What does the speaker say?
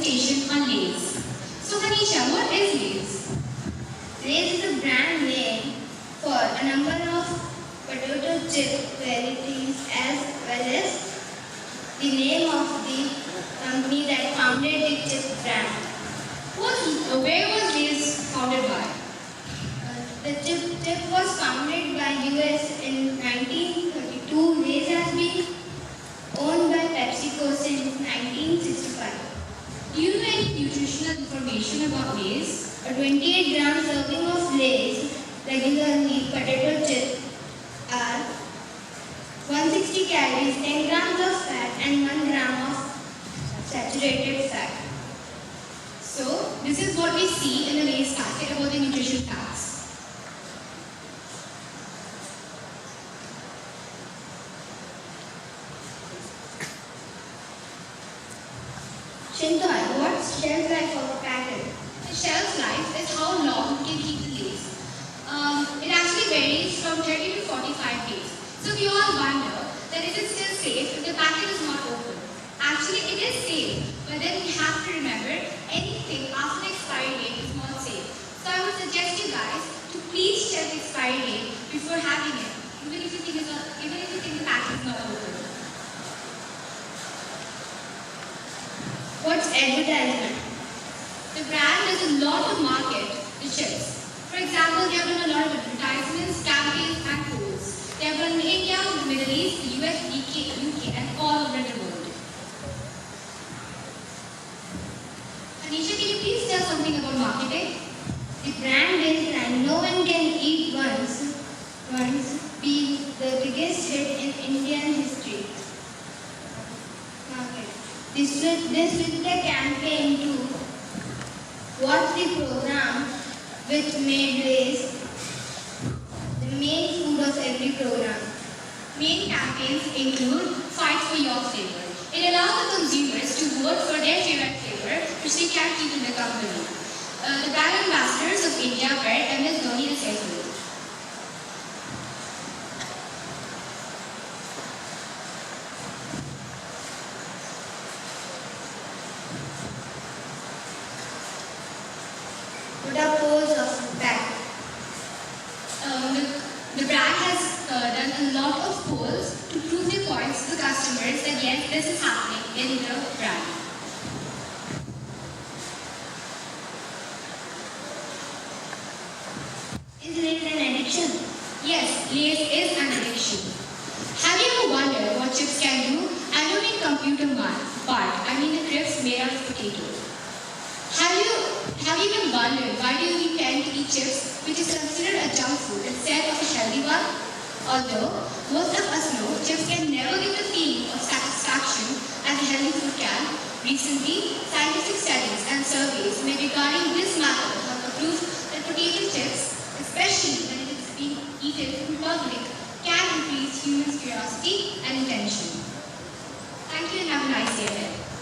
presentation on Lay's. So Hanisha, what is Lay's? Lay's is a brand name for a number of potato chip varieties as well as the name of the company that founded the chip brand. Where was Lay's founded by? The chip was founded by US in 1932. Lay's has been owned by PepsiCo since 1965. Do you know any nutritional information about Lay's? A 28-gram serving of Lay's regularly potato chips are 160 calories, 10 grams of fat and 1 gram of saturated fat. So, this is what we see in the Lay's packet about the nutrition facts. Shintoy, what's shelf life of a packet? The shelf life is how long you can keep the Lay's. It actually varies from 30 to 45 days. So we all wonder that is it still safe if the packet is not open? Actually, it is safe, but then we have to remember anything after the expiry date is not safe. So I would suggest you guys to please check the expiry date before having it, even if you think the packet is not open. What's advertisement? The brand does a lot to market the chips. For example, they have done a lot of advertisements, campaigns, and polls. They have done in India, the Middle East, the US, UK, and all over the world. Anisha, can you please tell something about marketing? The brand baseline, no one can eat once be the biggest hit in Indian history. Okay. This with the campaign to watch the program which made Lay's the main food of every program. Main campaigns include Fight for Your Flavor. It allows the consumers to vote for their favorite flavor, which they can keep in the company. The brand ambassadors of India were MS Dhoni and Sehwag. What are pros of pack? The brand has done a lot of polls to prove their points to the customers that yes, this is happening in the brand. Is Lay's an addiction? Yes, Lay's is an addiction. Have you ever wondered what chips can do? I don't mean computer part. I mean the crisps made out of potatoes. Have you even wondered why do we tend to eat chips, which is considered a junk food, instead of a healthy one? Although most of us know chips can never give the feeling of satisfaction as a healthy food can, recently scientific studies and surveys made regarding this matter have proved that potato chips, especially when it is being eaten in public, can increase humans' curiosity and attention. Thank you and have a nice day ahead.